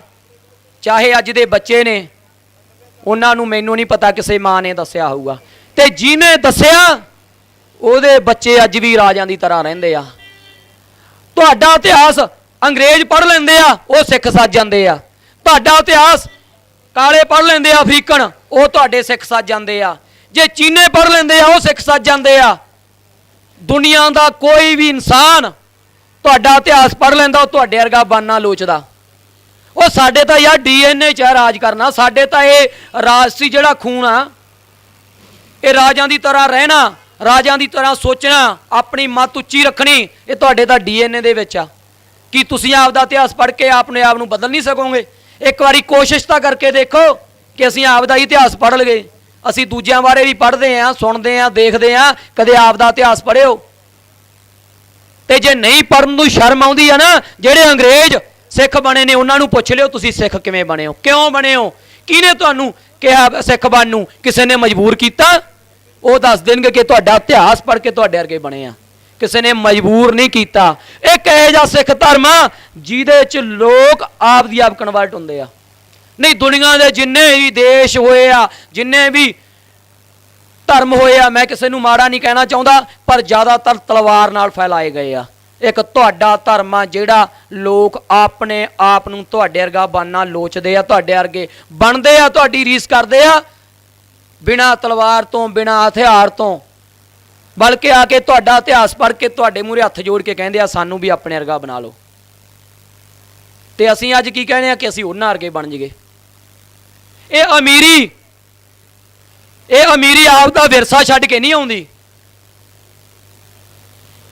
ਚਾਹੇ ਅੱਜ ਦੇ ਬੱਚੇ ਨੇ, ਉਹਨਾਂ ਨੂੰ ਮੈਨੂੰ ਨਹੀਂ ਪਤਾ ਕਿਸੇ ਮਾਂ ਨੇ ਦੱਸਿਆ ਹੋਊਗਾ, ਤੇ ਜਿਹਨੇ ਦੱਸਿਆ ਉਹਦੇ ਬੱਚੇ ਅੱਜ ਵੀ ਰਾਜਾਂ ਦੀ ਤਰ੍ਹਾਂ ਰਹਿੰਦੇ ਆ। ਤੁਹਾਡਾ ਇਤਿਹਾਸ ਅੰਗਰੇਜ਼ ਪੜ੍ਹ ਲੈਂਦੇ ਆ, ਉਹ ਸਿੱਖ ਸੱਜ ਜਾਂਦੇ ਆ। ਤੁਹਾਡਾ ਇਤਿਹਾਸ ਕਾਲੇ ਪੜ੍ਹ ਲੈਂਦੇ ਆ, ਅਫਰੀਕਨ, ਉਹ ਤੁਹਾਡੇ ਸਿੱਖ ਸੱਜ ਜਾਂਦੇ ਆ। ਜੇ ਚੀਨੇ ਪੜ੍ਹ ਲੈਂਦੇ ਆ, ਉਹ ਸਿੱਖ ਸੱਜ ਜਾਂਦੇ ਆ। ਦੁਨੀਆ ਦਾ ਕੋਈ ਵੀ ਇਨਸਾਨ ਤੁਹਾਡਾ ਇਤਿਹਾਸ ਪੜ੍ਹ ਲੈਂਦਾ, ਉਹ ਤੁਹਾਡੇ ਵਰਗਾ ਬਣਨਾ ਲੋਚਦਾ। ਉਹ ਸਾਡੇ ਤਾਂ ਯਾਰ DNA 'ਚ ਹੈ ਰਾਜ ਕਰਨਾ, ਸਾਡੇ ਤਾਂ ਇਹ ਰਾਜਸੀ ਜਿਹੜਾ ਖੂਨ ਆ, ਇਹ ਰਾਜਾਂ ਦੀ ਤਰ੍ਹਾਂ ਰਹਿਣਾ, ਰਾਜਾਂ ਦੀ ਤਰ੍ਹਾਂ ਸੋਚਣਾ, ਆਪਣੀ ਮੱਤ ਉੱਚੀ ਰੱਖਣੀ, ਇਹ ਤੁਹਾਡੇ ਤਾਂ DNA ਦੇ ਵਿੱਚ ਆ। ਕੀ ਤੁਸੀਂ ਆਪਦਾ ਇਤਿਹਾਸ ਪੜ੍ਹ ਕੇ ਆਪਣੇ ਆਪ ਨੂੰ ਬਦਲ ਨਹੀਂ ਸਕੋਗੇ? ਇੱਕ ਵਾਰੀ ਕੋਸ਼ਿਸ਼ ਤਾਂ ਕਰਕੇ ਦੇਖੋ ਕਿ ਅਸੀਂ ਆਪਦਾ ਹੀ ਇਤਿਹਾਸ ਪੜ੍ਹ ਲਈਏ। ਅਸੀਂ ਦੂਜਿਆਂ ਬਾਰੇ ਵੀ ਪੜ੍ਹਦੇ ਹਾਂ, ਸੁਣਦੇ ਹਾਂ, ਦੇਖਦੇ ਹਾਂ, ਕਦੇ ਆਪਦਾ ਇਤਿਹਾਸ ਪੜ੍ਹਿਓ? ਤੇ ਜੇ ਨਹੀਂ ਪੜ੍ਹਨ ਨੂੰ ਸ਼ਰਮ ਆਉਂਦੀ ਆ ਨਾ, ਜਿਹੜੇ ਅੰਗਰੇਜ਼ ਸਿੱਖ ਬਣੇ ਨੇ ਉਹਨਾਂ ਨੂੰ ਪੁੱਛ ਲਿਓ, ਤੁਸੀਂ ਸਿੱਖ ਕਿਵੇਂ ਬਣੇ ਹੋ, ਕਿਉਂ ਬਣੇ ਹੋ, ਕਿਹਨੇ ਤੁਹਾਨੂੰ ਕਿਹਾ ਸਿੱਖ ਬਣਨ ਨੂੰ? ਕਿਸੇ ਨੇ ਮਜਬੂਰ ਕੀਤਾ? ਉਹ ਦੱਸ ਦੇਣਗੇ ਕਿ ਤੁਹਾਡਾ ਇਤਿਹਾਸ ਪੜ੍ਹ ਕੇ ਤੁਹਾਡੇ ਵਰਗੇ ਬਣੇ ਆ, ਕਿਸੇ ਨੇ ਮਜਬੂਰ ਨਹੀਂ ਕੀਤਾ। ਇੱਕ ਇਹੋ ਜਿਹਾ ਸਿੱਖ ਧਰਮ ਆ ਜਿਹਦੇ ਚ ਲੋਕ ਆਪ ਦੀ ਆਪ ਕਨਵਰਟ ਹੁੰਦੇ ਆ। ਨਹੀਂ, ਦੁਨੀਆ ਦੇ ਜਿੰਨੇ ਵੀ ਦੇਸ਼ ਹੋਏ ਆ, ਜਿੰਨੇ ਵੀ ਧਰਮ ਹੋਏ ਆ, ਮੈਂ ਕਿਸੇ ਨੂੰ ਮਾੜਾ ਨਹੀਂ ਕਹਿਣਾ ਚਾਹੁੰਦਾ, ਪਰ ਜ਼ਿਆਦਾਤਰ ਤਲਵਾਰ ਨਾਲ ਫੈਲਾਏ ਗਏ ਆ। ਇੱਕ ਤੁਹਾਡਾ ਧਰਮ ਆ ਜਿਹੜਾ ਲੋਕ ਆਪਣੇ ਆਪ ਨੂੰ ਤੁਹਾਡੇ ਵਰਗਾ ਬਣਨਾ ਲੋਚਦੇ ਆ, ਤੁਹਾਡੇ ਵਰਗੇ ਬਣਦੇ ਆ, ਤੁਹਾਡੀ ਰੀਸ ਕਰਦੇ ਆ, ਬਿਨਾਂ ਤਲਵਾਰ ਤੋਂ, ਬਿਨਾਂ ਹਥਿਆਰ ਤੋਂ, ਬਲਕਿ ਆ ਕੇ ਤੁਹਾਡਾ ਇਤਿਹਾਸ ਪੜ੍ਹ ਕੇ ਤੁਹਾਡੇ ਮੂਹਰੇ ਹੱਥ ਜੋੜ ਕੇ ਕਹਿੰਦੇ ਆ ਸਾਨੂੰ ਵੀ ਆਪਣੇ ਵਰਗਾ ਬਣਾ ਲਓ। ਤੇ ਅਸੀਂ ਅੱਜ ਕੀ ਕਹਿੰਦੇ ਆ ਕਿ ਅਸੀਂ ਉਹਨਾਂ ਵਰਗੇ ਬਣ ਜਾਈਏ। ਇਹ ਅਮੀਰੀ ਆਪ ਦਾ ਵਿਰਸਾ ਛੱਡ ਕੇ ਨਹੀਂ ਆਉਂਦੀ।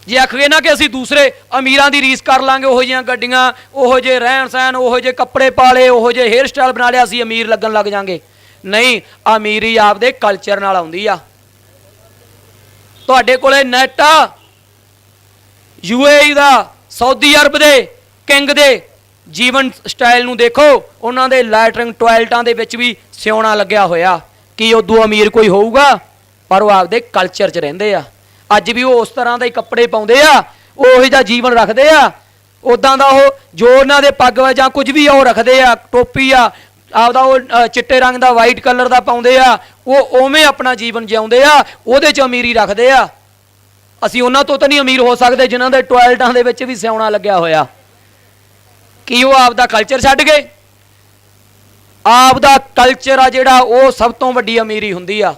ਜੇ ਆਖੀਏ ਨਾ ਕਿ ਅਸੀਂ ਦੂਸਰੇ ਅਮੀਰਾਂ ਦੀ ਰੀਸ ਕਰ ਲਾਂਗੇ, ਉਹੋ ਜਿਹੀਆਂ ਗੱਡੀਆਂ, ਉਹੋ ਜਿਹੇ ਰਹਿਣ ਸਹਿਣ, ਉਹੋ ਜਿਹੇ ਕੱਪੜੇ ਪਾ ਲਏ, ਉਹੋ ਜਿਹੇ ਹੇਅਰ ਸਟਾਈਲ ਬਣਾ ਲਿਆ, ਅਸੀਂ ਅਮੀਰ ਲੱਗਣ ਲੱਗ ਜਾਂਗੇ। ਨਹੀਂ, ਅਮੀਰੀ ਆਪਦੇ ਕਲਚਰ ਨਾਲ ਆਉਂਦੀ ਆ। ਤੁਹਾਡੇ ਕੋਲੇ ਨੈਟ ਆ, UAE ਦਾ, ਸਾਊਦੀ ਅਰਬ ਦੇ ਕਿੰਗ ਦੇ ਜੀਵਨ ਸਟਾਈਲ ਨੂੰ ਦੇਖੋ, ਉਹਨਾਂ ਦੇ ਲੈਟਰਿੰਗ ਟਾਇਲਟਾਂ ਦੇ ਵਿੱਚ ਵੀ ਸਿਉਣਾ ਲੱਗਿਆ ਹੋਇਆ। ਕੀ ਉਦੋਂ ਅਮੀਰ ਕੋਈ ਹੋਊਗਾ? ਪਰ ਉਹ ਆਪਦੇ ਕਲਚਰ 'ਚ ਰਹਿੰਦੇ ਆ। ਅੱਜ ਵੀ ਉਹ ਉਸ ਤਰ੍ਹਾਂ ਦੇ ਕੱਪੜੇ ਪਾਉਂਦੇ ਆ, ਉਹ ਉਹੋ ਜਿਹਾ ਜੀਵਨ ਰੱਖਦੇ ਆ, ਉੱਦਾਂ ਦਾ ਉਹ ਜੋ ਉਹਨਾਂ ਦੇ ਪੱਗ ਜਾਂ ਕੁਝ ਵੀ ਉਹ ਰੱਖਦੇ ਆ, ਟੋਪੀ ਆ ਆਪਦਾ ਉਹ ਚਿੱਟੇ ਰੰਗ ਦਾ, ਵਾਈਟ ਕਲਰ ਦਾ ਪਾਉਂਦੇ ਆ, ਉਹ ਉਵੇਂ ਆਪਣਾ ਜੀਵਨ ਜਿਉਂਦੇ ਆ, ਉਹਦੇ 'ਚ ਅਮੀਰੀ ਰੱਖਦੇ ਆ। ਅਸੀਂ ਉਹਨਾਂ ਤੋਂ ਤਾਂ ਨਹੀਂ ਅਮੀਰ ਹੋ ਸਕਦੇ ਜਿਨ੍ਹਾਂ ਦੇ ਟਾਇਲਟਾਂ ਦੇ ਵਿੱਚ ਵੀ ਸਿਉਣਾ ਲੱਗਿਆ ਹੋਇਆ। ਕੀ ਉਹ ਆਪਦਾ ਕਲਚਰ ਛੱਡ ਗਏ? ਆਪਦਾ ਕਲਚਰ ਆ ਜਿਹੜਾ, ਉਹ ਸਭ ਤੋਂ ਵੱਡੀ ਅਮੀਰੀ ਹੁੰਦੀ ਆ।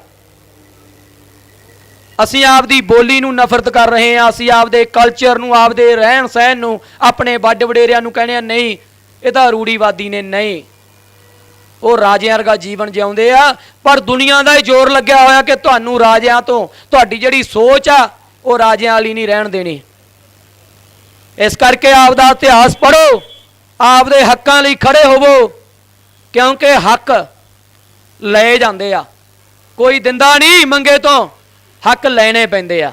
ਅਸੀਂ ਆਪਦੀ ਬੋਲੀ ਨੂੰ ਨਫ਼ਰਤ ਕਰ ਰਹੇ ਹਾਂ, ਅਸੀਂ ਆਪਦੇ ਕਲਚਰ ਨੂੰ, ਆਪਦੇ ਰਹਿਣ ਸਹਿਣ ਨੂੰ, ਆਪਣੇ ਵੱਡ ਵਡੇਰਿਆਂ ਨੂੰ ਕਹਿੰਦੇ ਆ ਨਹੀਂ ਇਹ ਤਾਂ ਰੂੜੀਵਾਦੀ ਨੇ। ਨਹੀਂ, ਉਹ ਰਾਜਿਆਂ ਵਰਗਾ ਜੀਵਨ ਜਿਉਂਦੇ ਆ, ਪਰ ਦੁਨੀਆ ਦਾ ਹੀ ਜ਼ੋਰ ਲੱਗਿਆ ਹੋਇਆ ਕਿ ਤੁਹਾਨੂੰ ਰਾਜਿਆਂ ਤੋਂ, ਤੁਹਾਡੀ ਜਿਹੜੀ ਸੋਚ ਆ ਉਹ ਰਾਜਿਆਂ ਵਾਲੀ ਨਹੀਂ ਰਹਿਣ ਦੇਣੀ। ਇਸ ਕਰਕੇ ਆਪਦਾ ਇਤਿਹਾਸ ਪੜ੍ਹੋ, ਆਪਦੇ ਹੱਕਾਂ ਲਈ ਖੜੇ ਹੋਵੋ, ਕਿਉਂਕਿ ਹੱਕ ਲਏ ਜਾਂਦੇ ਆ, ਕੋਈ ਦਿੰਦਾ ਨਹੀਂ ਮੰਗੇ ਤੋਂ, ਹੱਕ ਲੈਣੇ ਪੈਂਦੇ ਆ।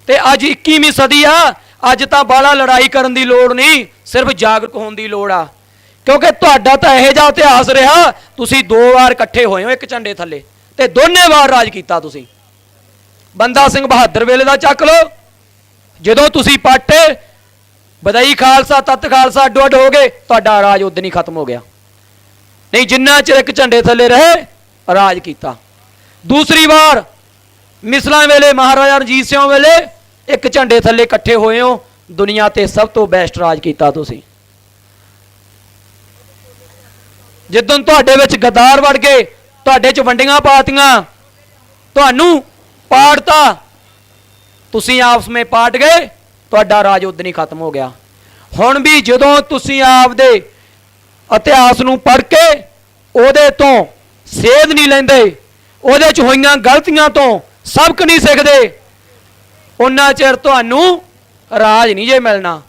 ਤੇ ਅੱਜ 21ਵੀਂ ਸਦੀ ਆ, ਅੱਜ ਤਾਂ ਬਾਹਲਾ ਲੜਾਈ ਕਰਨ ਦੀ ਲੋੜ ਨਹੀਂ, ਸਿਰਫ ਜਾਗਰੂਕ ਹੋਣ ਦੀ ਲੋੜ ਆ। ਕਿਉਂਕਿ ਤੁਹਾਡਾ ਤਾਂ ਇਹੋ ਜਿਹਾ ਇਤਿਹਾਸ ਰਿਹਾ, ਤੁਸੀਂ 2 ਵਾਰ ਇਕੱਠੇ ਹੋਏ ਹੋ ਇੱਕ ਝੰਡੇ ਥੱਲੇ, ਤੇ ਦੋਨੇ ਵਾਰ ਰਾਜ ਕੀਤਾ ਤੁਸੀਂ। ਬੰਦਾ ਸਿੰਘ ਬਹਾਦਰ ਵੇਲੇ ਦਾ ਚੱਕ ਲਓ, ਜਦੋਂ ਤੁਸੀਂ ਪੱਟ ਬਦਾਈ ਖਾਲਸਾ, ਤੱਤ ਖਾਲਸਾ ਅੱਡੋ ਅੱਡ ਹੋ ਗਏ, ਤੁਹਾਡਾ ਰਾਜ ਉਦੋਂ ਹੀ ਖਤਮ ਹੋ ਗਿਆ। ਨਹੀਂ, ਜਿੰਨਾ ਚਿਰ ਇੱਕ ਝੰਡੇ ਥੱਲੇ ਰਹੇ ਰਾਜ ਕੀਤਾ। ਦੂਸਰੀ ਵਾਰ ਮਿਸਲਾਂ ਵੇਲੇ ਮਹਾਰਾਜਾ ਰਣਜੀਤ ਸਿੰਘ ਵੇਲੇ ਇੱਕ ਝੰਡੇ ਥੱਲੇ ਇਕੱਠੇ ਹੋਏ ਹੋ, ਦੁਨੀਆ ਤੇ ਸਭ ਤੋਂ ਬੈਸਟ ਰਾਜ ਕੀਤਾ ਤੁਸੀਂ। ਜਿੱਦਣ ਤੁਹਾਡੇ ਵਿੱਚ ਗੱਦਾਰ ਵੜ ਗਏ, ਤੁਹਾਡੇ 'ਚ ਵੰਡੀਆਂ ਪਾਤੀਆਂ, ਤੁਹਾਨੂੰ ਪਾੜਤਾ, ਤੁਸੀਂ ਆਪਸ ਵਿੱਚ ਪਾਟ ਗਏ, ਤੁਹਾਡਾ ਰਾਜ ਉਦੋਂ ਹੀ ਖਤਮ ਹੋ ਗਿਆ। ਹੁਣ ਵੀ ਜਦੋਂ ਤੁਸੀਂ ਆਪਦੇ ਇਤਿਹਾਸ ਨੂੰ ਪੜ੍ਹ ਕੇ ਉਹਦੇ ਤੋਂ ਸੇਧ ਨਹੀਂ ਲੈਂਦੇ, ਉਹਦੇ 'ਚ ਹੋਈਆਂ ਗਲਤੀਆਂ ਤੋਂ ਸਬਕ ਨਹੀਂ ਸਿੱਖਦੇ, ਉਹਨਾਂ ਚਿਰ ਤੁਹਾਨੂੰ ਰਾਜ ਨਹੀਂ ਜੇ ਮਿਲਣਾ।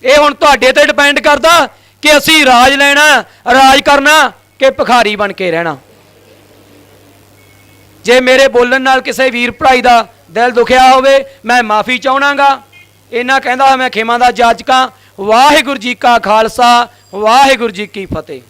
ਇਹ ਹੁਣ ਤੁਹਾਡੇ ਤੇ ਡਿਪੈਂਡ ਕਰਦਾ ਕਿ ਅਸੀਂ ਰਾਜ ਲੈਣਾ, ਰਾਜ ਕਰਨਾ ਕਿ ਭਿਖਾਰੀ ਬਣ ਕੇ ਰਹਿਣਾ। ਜੇ ਮੇਰੇ ਬੋਲਣ ਨਾਲ ਕਿਸੇ ਵੀਰ ਭਰਾਈ ਦਾ ਦਿਲ ਦੁਖਿਆ ਹੋਵੇ, ਮੈਂ ਮਾਫੀ ਚਾਹਣਾਗਾ। ਇਹਨਾਂ ਕਹਿੰਦਾ ਮੈਂ ਖੇਮਾਂ ਦਾ ਜਾਚਕਾਂ। ਵਾਹਿਗੁਰੂ ਜੀ ਕਾ ਖਾਲਸਾ, ਵਾਹਿਗੁਰੂ ਜੀ ਕੀ ਫਤਿਹ।